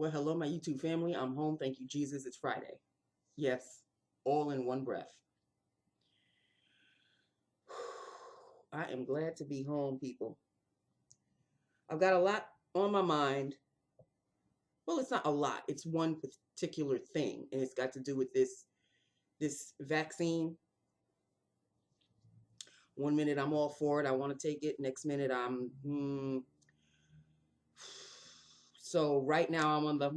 Well, hello, my YouTube family. I'm home. Thank you, Jesus. It's Friday. Yes, all in one breath. I am glad to be home, people. I've got a lot on my mind. Well, it's not a lot. It's one particular thing, and it's got to do with this vaccine. One minute I'm all for it. I want to take it. Next minute So right now I'm on the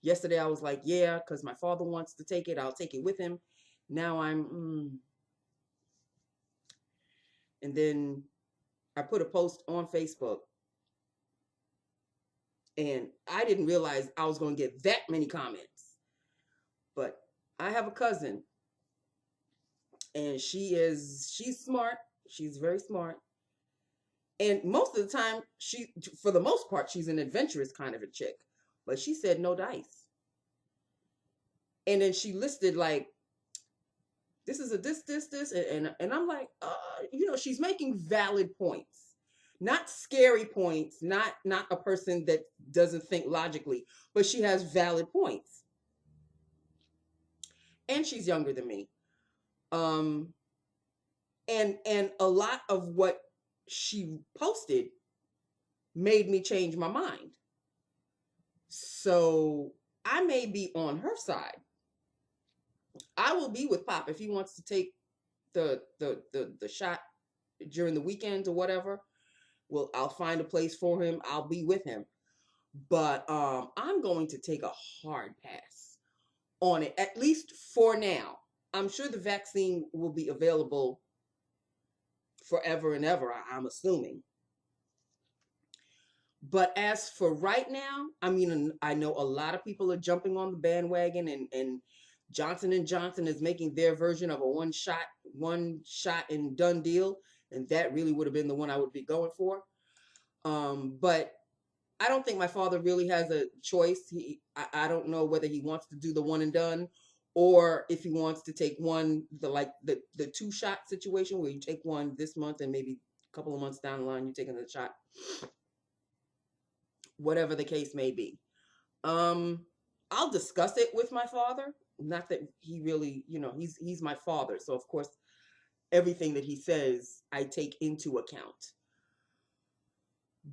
Yesterday I was like, yeah, because my father wants to take it. I'll take it with him. Now and then I put a post on Facebook, and I didn't realize I was going to get that many comments. But I have a cousin, and she's smart. She's very smart. And most of the time, for the most part, she's an adventurous kind of a chick. But she said no dice. And then she listed like, this is a this, and I'm like, she's making valid points. Not scary points, not a person that doesn't think logically, but she has valid points. And she's younger than me. Um and a lot of what she posted made me change my mind. So I may be on her side. I will be with Pop if he wants to take the shot during the weekend or whatever. Well, I'll find a place for him. I'll be with him. But I'm going to take a hard pass on it, at least for now. I'm sure the vaccine will be available forever and ever, I'm assuming. But as for right now, I mean, I know a lot of people are jumping on the bandwagon, and Johnson and Johnson is making their version of a one shot and done deal, and that really would have been the one I would be going for. But I don't think my father really has a choice. I don't know whether he wants to do the one and done, or if he wants to take the two-shot situation where you take one this month and maybe a couple of months down the line you're taking the shot, whatever the case may be. I'll discuss it with my father. Not that he really, he's my father, so of course everything that he says I take into account.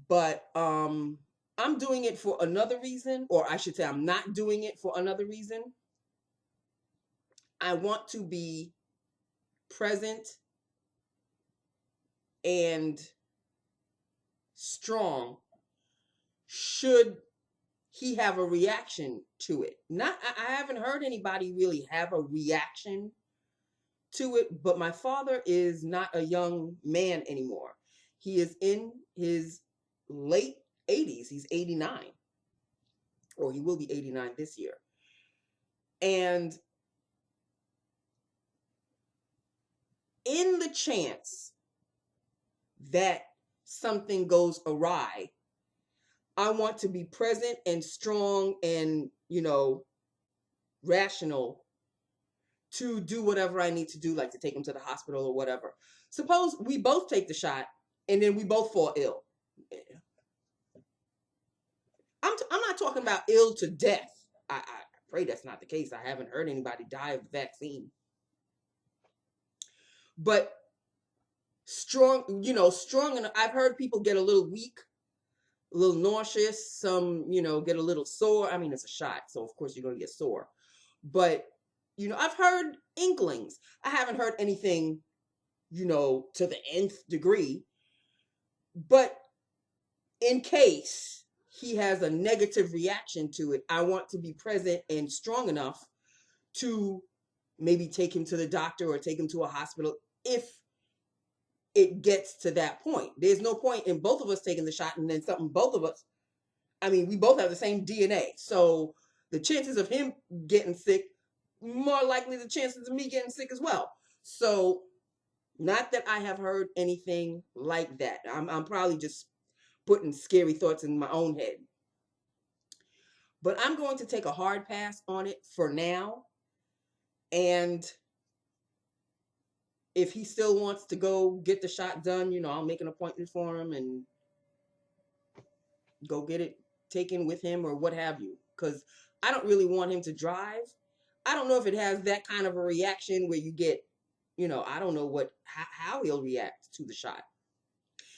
But I'm doing it for another reason, or I should say I'm not doing it for another reason. I want to be present and strong should he have a reaction to it. I haven't heard anybody really have a reaction to it, but my father is not a young man anymore. He is in his late 80s. He's 89, or he will be 89 this year. And in the chance that something goes awry, I want to be present and strong and, rational to do whatever I need to do, like to take him to the hospital or whatever. Suppose we both take the shot and then we both fall ill. I'm not talking about ill to death. I pray that's not the case. I haven't heard anybody die of the vaccine. But strong enough. I've heard people get a little weak, a little nauseous, some, get a little sore. I mean, it's a shot, so of course you're going to get sore. But, I've heard inklings. I haven't heard anything, to the nth degree. But in case he has a negative reaction to it, I want to be present and strong enough to maybe take him to the doctor or take him to a hospital if it gets to that point. There's no point in both of us taking the shot and then we both have the same DNA. So the chances of him getting sick, more likely the chances of me getting sick as well. So not that I have heard anything like that. I'm probably just putting scary thoughts in my own head. But I'm going to take a hard pass on it for now. And if he still wants to go get the shot done, I'll make an appointment for him and go get it taken with him or what have you, because I don't really want him to drive. I don't know if it has that kind of a reaction where you get, I don't know how he'll react to the shot.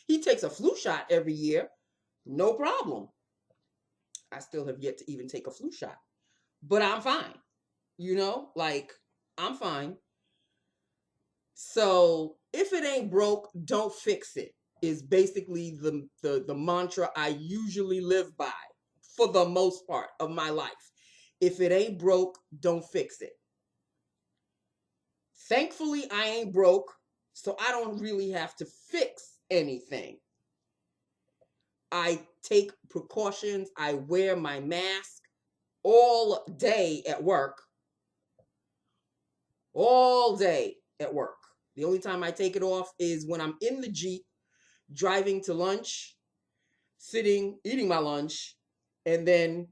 He takes a flu shot every year, no problem. I still have yet to even take a flu shot, but I'm fine. Like I'm fine. So if it ain't broke, don't fix it is basically the mantra I usually live by for the most part of my life. If it ain't broke, don't fix it. Thankfully, I ain't broke, so I don't really have to fix anything. I take precautions. I wear my mask all day at work. All day at work. The only time I take it off is when I'm in the Jeep driving to lunch, sitting, eating my lunch, and then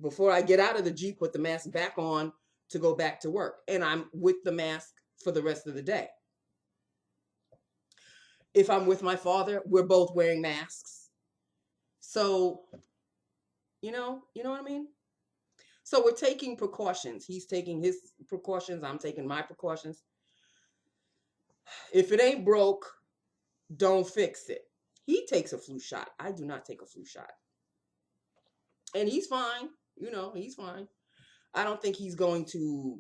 before I get out of the Jeep, put the mask back on to go back to work. And I'm with the mask for the rest of the day. If I'm with my father, we're both wearing masks. So, you know what I mean? So we're taking precautions. He's taking his precautions. I'm taking my precautions. If it ain't broke, don't fix it. He takes a flu shot. I do not take a flu shot. And he's fine. He's fine. I don't think he's going to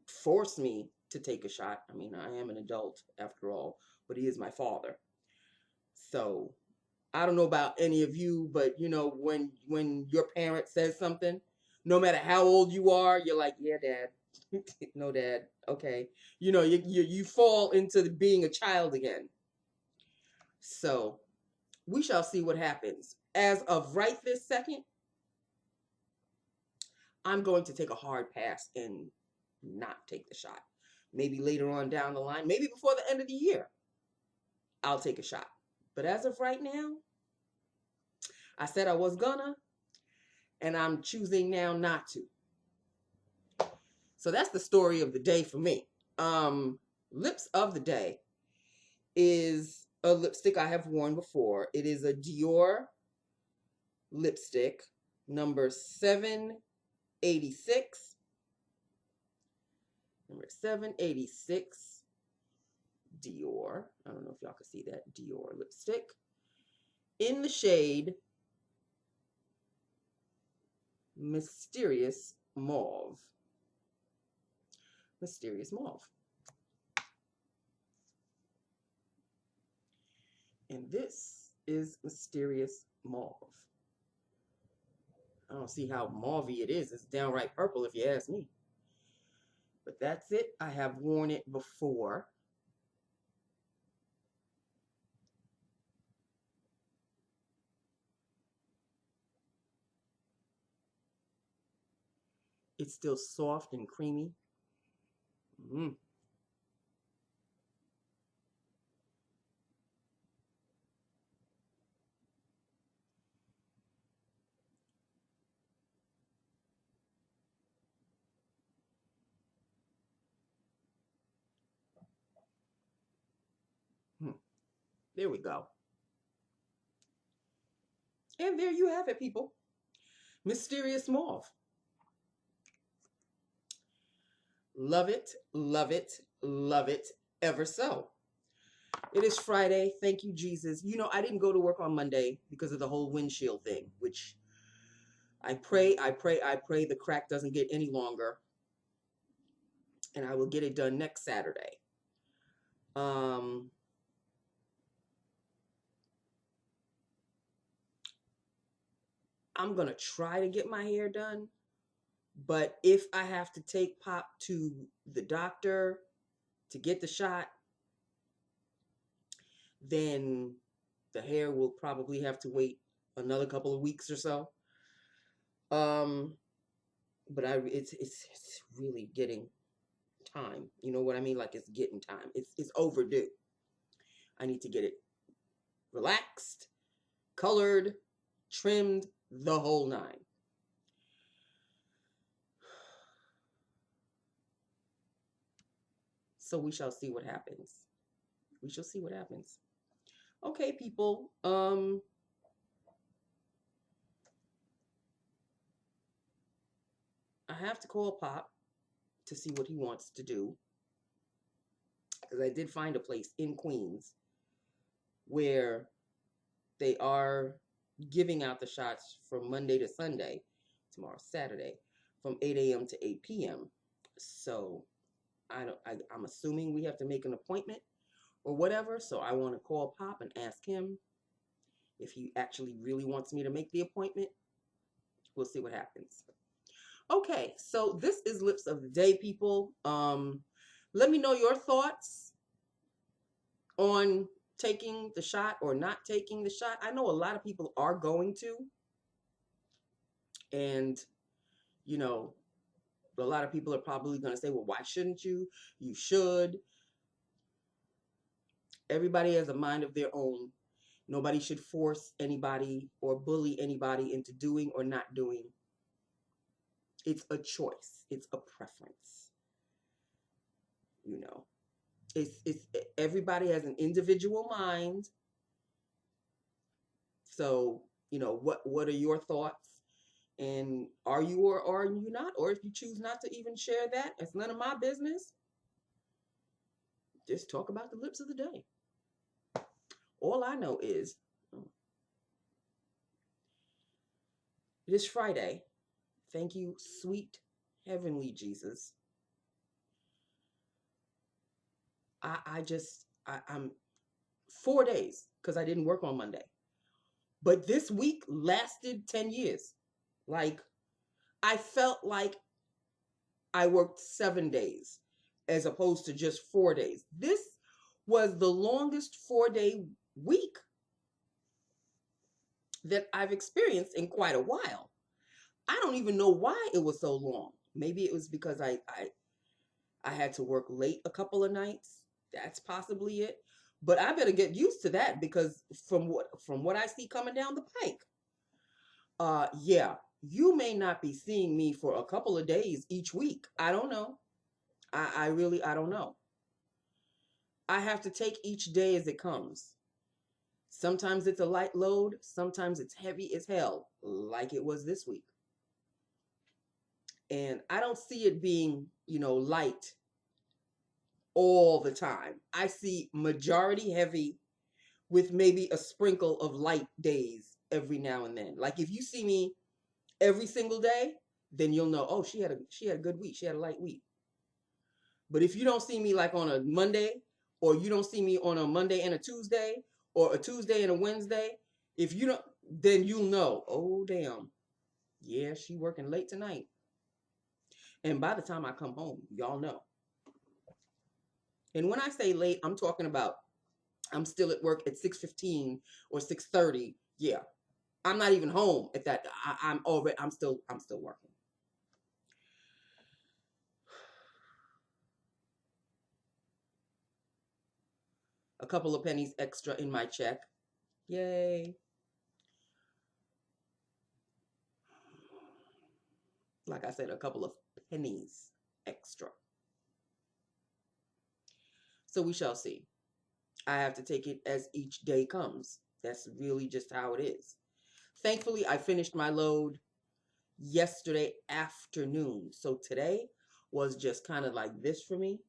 force me to take a shot. I mean, I am an adult after all, but he is my father. So I don't know about any of you, but when your parent says something, no matter how old you are, you're like, yeah, dad. No, dad. Okay. You fall into being a child again. So we shall see what happens. As of right this second, I'm going to take a hard pass and not take the shot. Maybe later on down the line, maybe before the end of the year, I'll take a shot. But as of right now, I said I was gonna, and I'm choosing now not to. So that's the story of the day for me. Lips of the day is a lipstick I have worn before. It is a Dior lipstick, number 786. Number 786, Dior. I don't know if y'all can see that. Dior lipstick. In the shade Mysterious Mauve. Mysterious Mauve. And this is Mysterious Mauve. I don't see how mauvey it is. It's downright purple if you ask me. But that's it. I have worn it before. It's still soft and creamy. Mm. There we go. And there you have it, people. Mysterious Mauve. Love it, love it, love it ever so. It is Friday. Thank you, Jesus. I didn't go to work on Monday because of the whole windshield thing, which I pray the crack doesn't get any longer, and I will get it done next Saturday. I'm going to try to get my hair done, but if I have to take Pop to the doctor to get the shot, then the hair will probably have to wait another couple of weeks or so. But it's really getting time. You know what I mean? Like it's getting time. It's overdue. I need to get it relaxed, colored, trimmed, the whole nine. So we shall see what happens. We shall see what happens. Okay, people. I have to call Pop to see what he wants to do. Because I did find a place in Queens where they are giving out the shots from Monday to Sunday, tomorrow's Saturday, from 8 a.m. to 8 p.m. So I'm assuming we have to make an appointment or whatever. So I want to call Pop and ask him if he actually really wants me to make the appointment. We'll see what happens. Okay, so this is Lips of the Day, people. Let me know your thoughts on taking the shot or not taking the shot. I know a lot of people are going to, and you know, a lot of people are probably going to say, well, why shouldn't you? You should. Everybody has a mind of their own. Nobody should force anybody or bully anybody into doing or not doing. It's a choice. It's a preference. You know, it's everybody has an individual mind. So, what are your thoughts? And are you or are you not? Or if you choose not to even share that, it's none of my business. Just talk about the lips of the day. All I know is it is Friday. Thank you, sweet heavenly Jesus. I'm 4 days because I didn't work on Monday. But this week lasted 10 years. Like, I felt like I worked 7 days as opposed to just 4 days. This was the longest 4-day week that I've experienced in quite a while. I don't even know why it was so long. Maybe it was because I had to work late a couple of nights. That's possibly it. But I better get used to that because from what I see coming down the pike, yeah, you may not be seeing me for a couple of days each week. I don't know. I really, I don't know. I have to take each day as it comes. Sometimes it's a light load. Sometimes it's heavy as hell, like it was this week. And I don't see it being, light all the time. I see majority heavy with maybe a sprinkle of light days every now and then. Like if you see me every single day, then you'll know, oh, she had a good week. She had a light week. But if you don't see me like on a Monday, or you don't see me on a Monday and a Tuesday, or a Tuesday and a Wednesday, if you don't, then you'll know, oh damn, yeah, she working late tonight. And by the time I come home, y'all know. And when I say late, I'm talking about I'm still at work at 6:15 or 6:30. Yeah. I'm not even home at that. I'm still working. A couple of pennies extra in my check. Yay. Like I said, a couple of pennies extra. So we shall see. I have to take it as each day comes. That's really just how it is. Thankfully, I finished my load yesterday afternoon. So today was just kind of like this for me,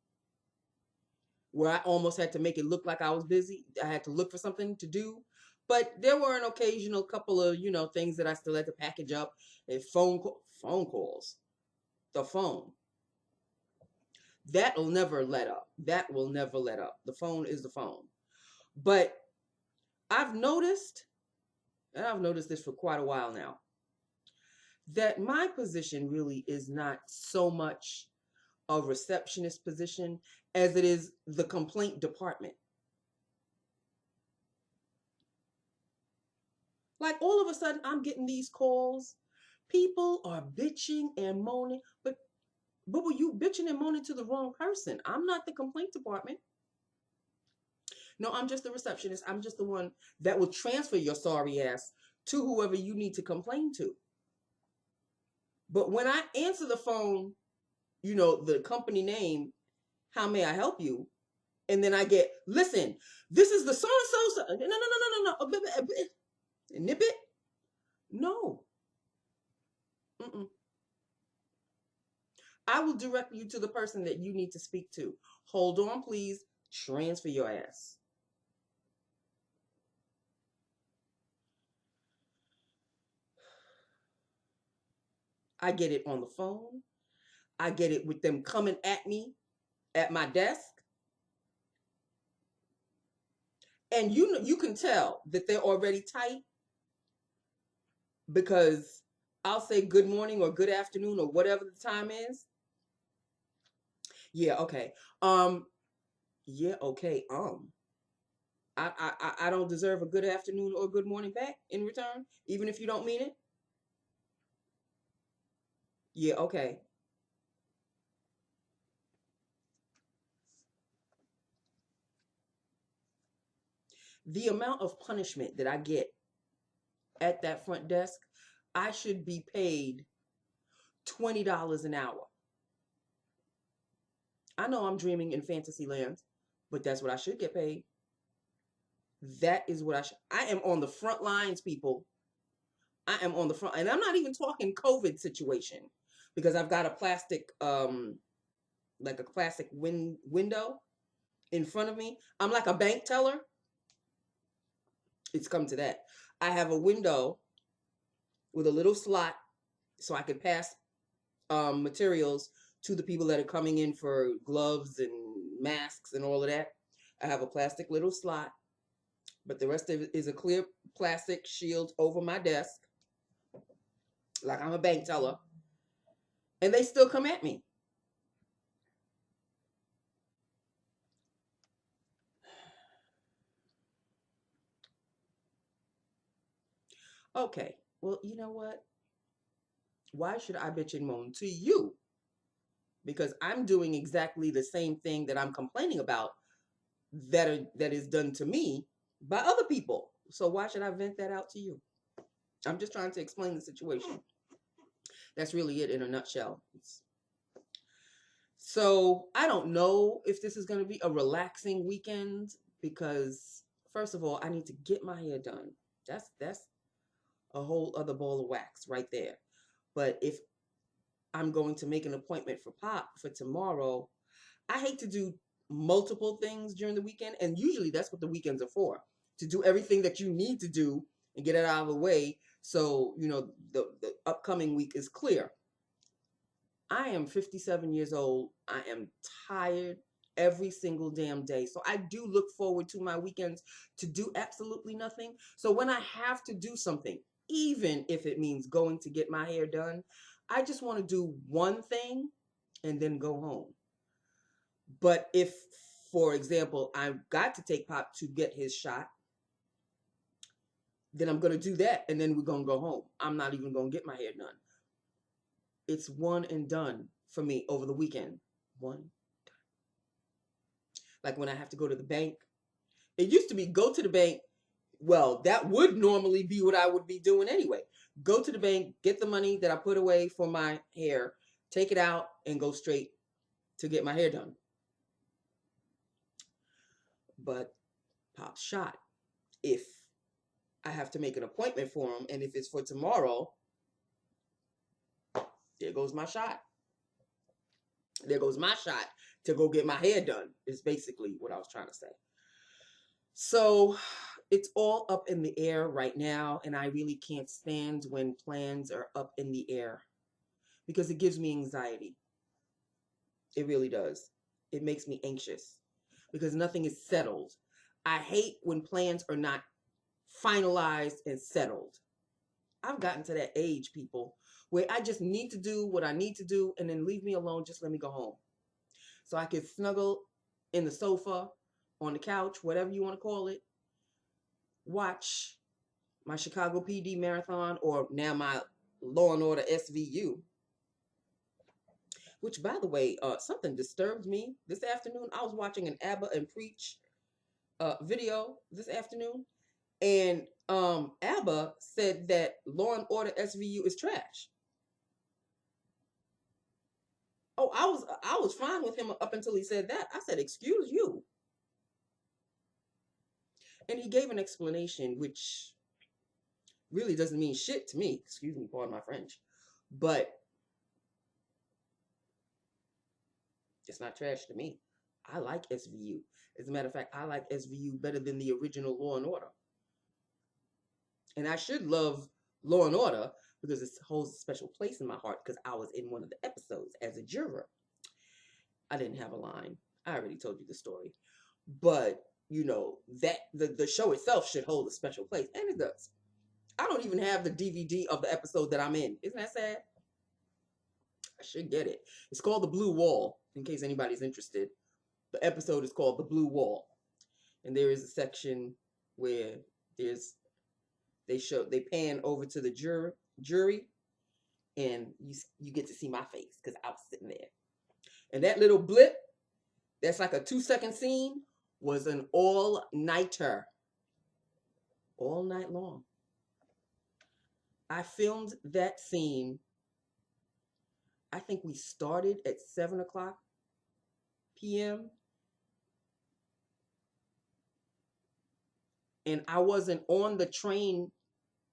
where I almost had to make it look like I was busy. I had to look for something to do. But there were an occasional couple of, things that I still had to package up. And phone calls. The phone. That will never let up. That will never let up. The phone is the phone. But I've noticed, and I've noticed this for quite a while now, that my position really is not so much a receptionist position as it is the complaint department. Like all of a sudden, I'm getting these calls. People are bitching and moaning, but were you bitching and moaning to the wrong person? I'm not the complaint department. No, I'm just the receptionist. I'm just the one that will transfer your sorry ass to whoever you need to complain to. But when I answer the phone, the company name, how may I help you? And then I get, listen, this is the so-and-so. No. Nip it? No. Mm-mm. I will direct you to the person that you need to speak to. Hold on, please. Transfer your ass. I get it on the phone. I get it with them coming at me at my desk. And you can tell that they're already tight because I'll say good morning or good afternoon or whatever the time is. Yeah, okay. Um, yeah, okay. I don't deserve a good afternoon or good morning back in return, even if you don't mean it. Yeah, okay. The amount of punishment that I get at that front desk, I should be paid $20 an hour. I know I'm dreaming in fantasy land, but that's what I should get paid. That is what I am on the front lines, people. I am on the front, and I'm not even talking COVID situation because I've got a plastic, like a plastic window in front of me. I'm like a bank teller. It's come to that. I have a window with a little slot so I can pass materials to the people that are coming in for gloves and masks and all of that. I have a plastic little slot, but the rest of it is a clear plastic shield over my desk, like I'm a bank teller, and they still come at me. Okay, well, you know what? Why should I bitch and moan to you? Because I'm doing exactly the same thing that I'm complaining about that is done to me by other people. So why should I vent that out to you? I'm just trying to explain the situation. That's really it in a nutshell. So I don't know if this is going to be a relaxing weekend because first of all, I need to get my hair done. That's a whole other ball of wax right there. But if I'm going to make an appointment for Pop for tomorrow, I hate to do multiple things during the weekend, and usually that's what the weekends are for, to do everything that you need to do and get it out of the way so, the upcoming week is clear. I am 57 years old. I am tired every single damn day. So I do look forward to my weekends to do absolutely nothing. So when I have to do something, even if it means going to get my hair done, I just want to do one thing and then go home. But if, for example, I've got to take Pop to get his shot, then I'm going to do that and then we're going to go home. I'm not even going to get my hair done. It's one and done for me over the weekend. One. Like when I have to go to the bank. It used to be go to the bank. Well, that would normally be what I would be doing anyway. Go to the bank, get the money that I put away for my hair, take it out, and go straight to get my hair done. But Pop shot. If I have to make an appointment for him, and if it's for tomorrow, there goes my shot. There goes my shot to go get my hair done, is basically what I was trying to say. So it's all up in the air right now, and I really can't stand when plans are up in the air because it gives me anxiety. It really does. It makes me anxious because nothing is settled. I hate when plans are not finalized and settled. I've gotten to that age, people, where I just need to do what I need to do and then leave me alone. Just let me go home. So I can snuggle in the sofa, on the couch, whatever you want to call it, watch my Chicago PD marathon or now my Law and Order SVU. Which, by the way, something disturbed me this afternoon. I was watching an Abba and Preach video this afternoon, and Abba said that Law and Order SVU is trash. Oh, I was fine with him up until he said that. I said, "Excuse you," and he gave an explanation which really doesn't mean shit to me. Excuse me, pardon my French, but It's not trash to me. I like SVU. As a matter of fact, I like SVU better than the original Law and Order. And I should love Law and Order because it holds a special place in my heart because I was in one of the episodes as a juror. I didn't have a line. I already told you the story. But, you know, that the show itself should hold a special place. And it does. I don't even have the DVD of the episode that I'm in. Isn't that sad? I should get it. It's called The Blue Wall, in case anybody's interested. The episode is called The Blue Wall. And there is a section where they pan over to the jury, and you get to see my face because I was sitting there. And that little blip, that's like a 2-second scene, was an all-nighter. All night long. I filmed that scene. I think we started at 7:00 p.m. And I wasn't on the train.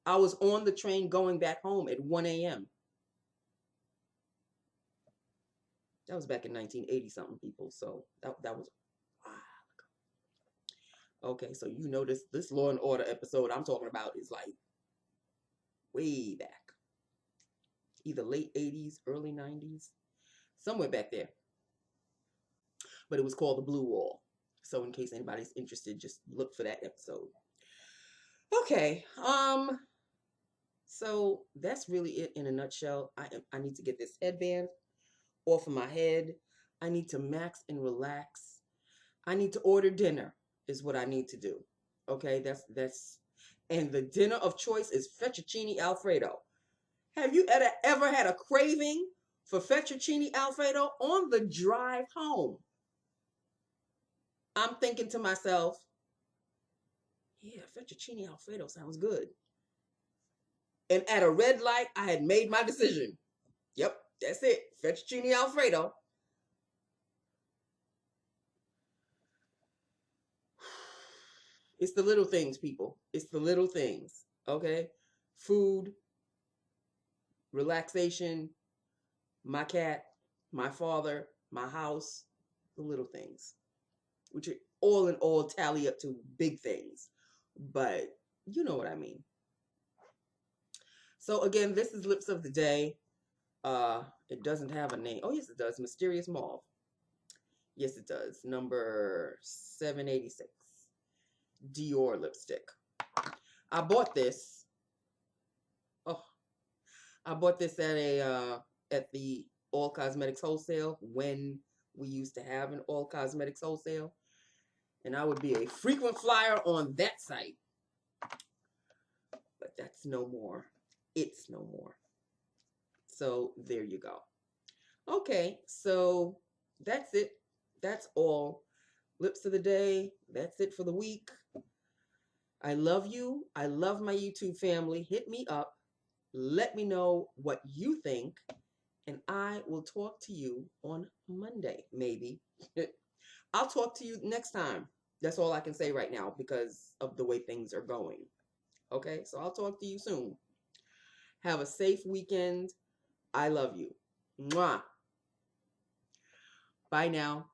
I was on the train going back home at 1 a.m. That was back in 1980 something, people. So that was okay. So you know this Law and Order episode I'm talking about is like way back, either late 80s, early 90s, somewhere back there. But it was called The Blue Wall. So in case anybody's interested, just look for that episode. Okay. So that's really it in a nutshell. I need to get this headband off of my head. I need to max and relax. I need to order dinner is what I need to do. Okay, that's and the dinner of choice is fettuccine alfredo. Have you ever had a craving for fettuccine alfredo on the drive home? I'm thinking to myself, yeah, fettuccine alfredo sounds good. And at a red light, I had made my decision. Yep, that's it. Fettuccine alfredo. It's the little things, people. It's the little things. Okay? Food, relaxation, my cat, my father, my house, the little things, which are all in all tally up to big things. But you know what I mean. So again, this is Lips of the Day. It doesn't have a name. Oh, yes, it does. Mysterious Mauve. Yes, it does. Number 786. Dior lipstick. I bought this. Oh, I bought this at the All Cosmetics Wholesale when we used to have an All Cosmetics Wholesale. And I would be a frequent flyer on that site. But that's no more. It's no more. So there you go. Okay, so that's it. That's all. Lips of the Day. That's it for the week. I love you. I love my YouTube family. Hit me up. Let me know what you think. And I will talk to you on Monday, maybe. I'll talk to you next time. That's all I can say right now because of the way things are going. Okay, so I'll talk to you soon. Have a safe weekend. I love you. Mwah. Bye now.